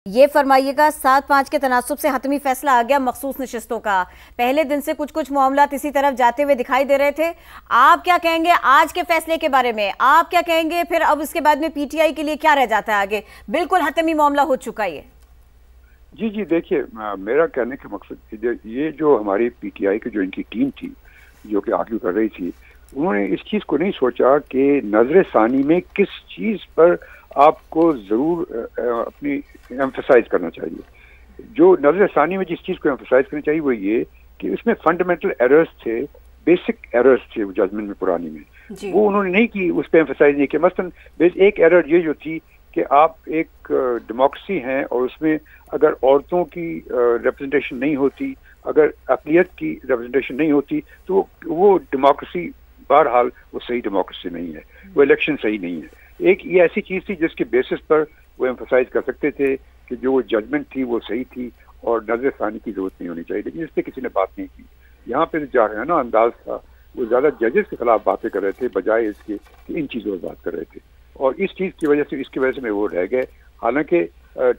یہ فرمائیے گا 7-5 کے تناسب سے حتمی فیصلہ آ گیا مخصوص نشستوں کا. پہلے دن سے کچھ معاملات اسی طرف جاتے ہوئے دکھائی دے رہے تھے. آپ کیا کہیں گے آج کے فیصلے کے بارے میں؟ آپ کیا کہیں گے پھر اب اس کے بعد میں پی ٹی آئی کے لیے کیا رہ جاتا ہے آگے؟ بالکل حتمی معاملہ ہو چکا ہے. جی دیکھیے، میرا کہنے کا مقصد یہ جو ہماری پی ٹی آئی کی جو ان کی ٹیم تھی جو کہ آرگیو کر رہی تھی، انہوں نے اس چیز کو نہیں سوچا کہ نظر ثانی میں کس چیز پر آپ کو ضرور اپنی ایمفسائز کرنا چاہیے. جو نظر ثانی میں جس چیز کو ایمفسائز کرنا چاہیے وہ یہ کہ اس میں فنڈامنٹل ایررز تھے، بیسک ایررز تھے ججمنٹ میں پرانی میں، وہ انہوں نے نہیں کی، اس پہ ایمفسائز نہیں کیا. مثلاً ایک ایرر یہ جو تھی کہ آپ ایک ڈیموکریسی ہیں اور اس میں اگر عورتوں کی ریپرزنٹیشن نہیں ہوتی، اگر اقلیت کی ریپرزنٹیشن نہیں ہوتی تو وہ ڈیموکریسی بہرحال وہ صحیح ڈیموکریسی نہیں ہے، وہ الیکشن صحیح نہیں ہے. ایک یہ ایسی چیز تھی جس کے بیسس پر وہ ایمفسائز کر سکتے تھے کہ جو وہ ججمنٹ تھی وہ صحیح تھی اور نظر ثانی کی ضرورت نہیں ہونی چاہیے، لیکن اس پہ کسی نے بات نہیں کی. یہاں پہ جارحانہ انداز تھا، وہ زیادہ ججز کے خلاف باتیں کر رہے تھے بجائے اس کے کہ ان چیزوں پر بات کر رہے تھے، اور اس چیز کی وجہ سے اس کی وجہ سے میں وہ رہ گئے. حالانکہ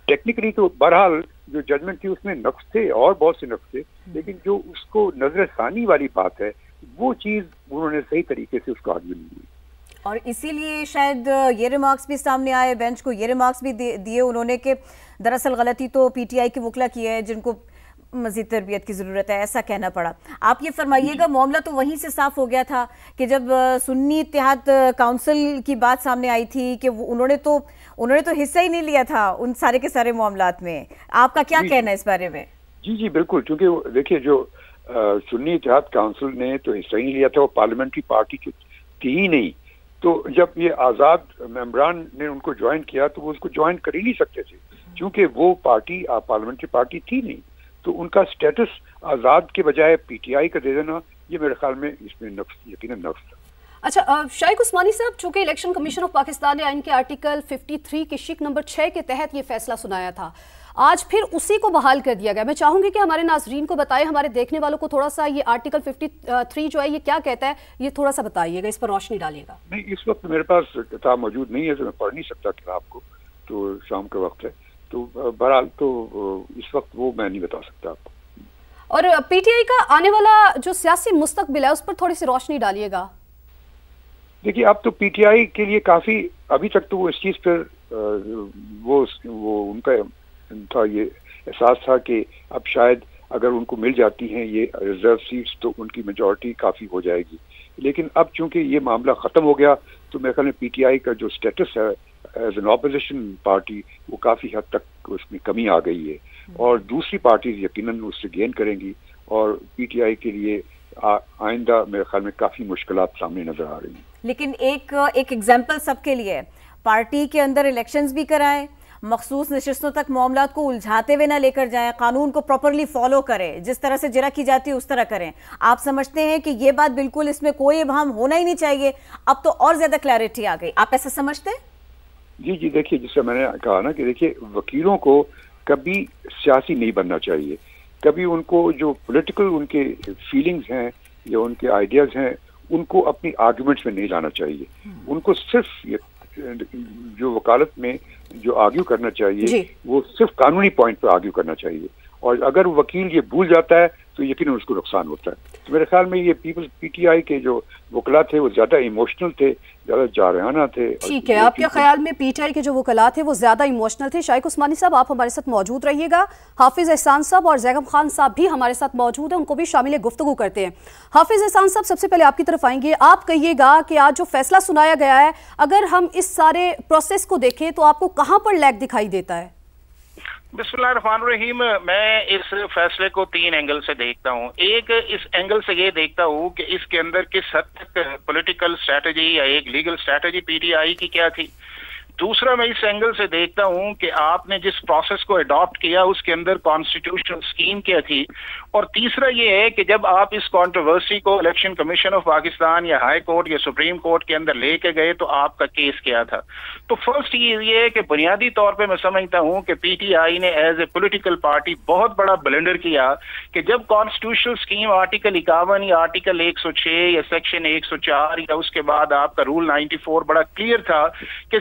ٹیکنیکلی تو بہرحال جو ججمنٹ تھی اس میں نقص تھے اور بہت سے نقص تھے، لیکن جو اس کو نظر ثانی والی بات ہے وہ چیز انہوں نے صحیح طریقے سے اس کو آگے نہیں ہوئی. اور اسی لیے شاید یہ ریمارکس بھی سامنے آئے، بینچ کو یہ ریمارکس بھی دیے انہوں نے کہ دراصل غلطی تو پی ٹی آئی کے وکلا کی ہے جن کو مزید تربیت کی ضرورت ہے، ایسا کہنا پڑا. آپ یہ فرمائیے گا معاملہ تو وہیں سے صاف ہو گیا تھا کہ جب سنی اتحاد کونسل کی بات سامنے آئی تھی کہ انہوں نے تو حصہ ہی نہیں لیا تھا ان سارے کے سارے معاملات میں. آپ کا کیا کہنا ہے اس بارے میں؟ جی بالکل، کیونکہ دیکھیے جو سنی اتحاد کونسل نے تو حصہ ہی نہیں لیا تھا، وہ پارلیمنٹری پارٹی تھی ہی نہیں. تو جب یہ آزاد ممبران نے ان کو جوائن کیا تو وہ اس کو جوائن کر ہی نہیں سکتے تھے کیونکہ وہ پارٹی پارلیمنٹری پارٹی تھی نہیں. تو ان کا سٹیٹس آزاد کے بجائے پی ٹی آئی کا دے دینا یہ میرے خیال میں اس میں یقیناً نقص تھا. اچھا شائق عثمانی صاحب، چونکہ الیکشن کمیشن آف پاکستان نے آئین کے آرٹیکل 53 کے شق نمبر 6 کے تحت یہ فیصلہ سنایا تھا، آج پھر اسی کو بحال کر دیا گیا. میں چاہوں گی کہ ہمارے ناظرین کو بتائیں، ہمارے دیکھنے والوں کو تھوڑا سا یہ آرٹیکل 53 جو ہے یہ کیا کہتا ہے یہ تھوڑا سا بتائیے گا، اس پر روشنی ڈالیے گا. نہیں، اس وقت میرے پاس کتاب موجود نہیں ہے تو میں پڑھ نہیں سکتا کتاب کو، تو شام کا وقت ہے، تو بہرحال تو اس وقت وہ میں نہیں بتا سکتا آپ کو. اور پی ٹی آئی کا آنے والا جو سیاسی مستقبل ہے اس پر تھوڑی سی روشنی ڈالیے گا. دیکھیے اب تو پی ٹی آئی کے لیے کافی ابھی تک تو وہ اس چیز پر وہ ان کا تھا، یہ احساس تھا کہ اب شاید اگر ان کو مل جاتی ہیں یہ ریزرو سیٹس تو ان کی میجورٹی کافی ہو جائے گی. لیکن اب چونکہ یہ معاملہ ختم ہو گیا تو میرے خیال میں پی ٹی آئی کا جو سٹیٹس ہے ایز این اپوزیشن پارٹی وہ کافی حد تک اس میں کمی آ گئی ہے، اور دوسری پارٹیز یقیناً اس سے گین کریں گی، اور پی ٹی آئی کے لیے آئندہ میرے خیال میں کافی مشکلات سامنے نظر آ رہی ہیں. لیکن ایک ایگزامپل سب کے لیے، پارٹی کے اندر الیکشنز بھی کرائیں، مخصوص نشستوں تک معاملات کو الجھاتے ہوئے نہ لے کر جائیں، قانون کو پراپرلی فالو کریں، جس طرح سے جرا کی جاتی ہے اس طرح کریں. آپ سمجھتے ہیں کہ یہ بات بالکل اس میں کوئی ابہام ہونا ہی نہیں چاہیے، اب تو اور زیادہ کلیئرٹی آ گئی، آپ ایسا سمجھتے ہیں؟ جی دیکھیے، جس سے میں نے کہا نا کہ دیکھیے وکیلوں کو کبھی سیاسی نہیں بننا چاہیے، کبھی ان کو جو پولیٹیکل ان کے فیلنگز ہیں یا ان کے آئیڈیاز ہیں ان کو اپنی آرگومنٹس میں نہیں لانا چاہیے. ان کو صرف جو وکالت میں جو آرگیو کرنا چاہیے وہ صرف قانونی پوائنٹ پہ آرگیو کرنا چاہیے، اور اگر وکیل یہ بھول جاتا ہے تو یقیناً اس کو نقصان ہوتا ہے. تو میرے خیال میں یہ پی ٹی آئی کے جو وکلا تھے وہ زیادہ ایموشنل تھے، زیادہ جارحانہ تھے. ٹھیک ہے، آپ کے خیال میں پی ٹی آئی کے جو وکلا تھے وہ زیادہ ایموشنل تھے. شائق عثمانی صاحب آپ ہمارے ساتھ موجود رہیے گا، حافظ احسان صاحب اور زیغم خان صاحب بھی ہمارے ساتھ موجود ہیں، ان کو بھی شامل گفتگو کرتے ہیں. حافظ احسان صاحب سب سے پہلے آپ کی طرف آئیں گے، آپ کہیے گا کہ آج جو فیصلہ سنایا گیا ہے اگر ہم اس سارے پروسیس کو دیکھیں تو آپ کو کہاں پر لیگ دکھائی دیتا ہے؟ بسم اللہ الرحمن الرحیم. میں اس فیصلے کو 3 اینگل سے دیکھتا ہوں. ایک اس اینگل سے یہ دیکھتا ہوں کہ اس کے اندر کس حد تک پولیٹیکل اسٹریٹجی یا ایک legal strategy P T I کی کیا تھی. دوسرا میں اس اینگل سے دیکھتا ہوں کہ آپ نے جس پروسیس کو اڈاپٹ کیا اس کے اندر کانسٹیٹیوشنل اسکیم کیا تھی. اور تیسرا یہ ہے کہ جب آپ اس کانٹروورسی کو الیکشن کمیشن آف پاکستان یا ہائی کورٹ یا سپریم کورٹ کے اندر لے کے گئے تو آپ کا کیس کیا تھا. تو فرسٹ یہ ہے کہ بنیادی طور پہ میں سمجھتا ہوں کہ پی ٹی آئی نے ایز اے پولیٹیکل پارٹی بہت بڑا بلنڈر کیا کہ جب کانسٹیٹیوشنل اسکیم آرٹیکل 51 یا آرٹیکل 106 یا سیکشن 104 یا اس کے بعد آپ کا رول 94 بڑا کلیئر تھا کہ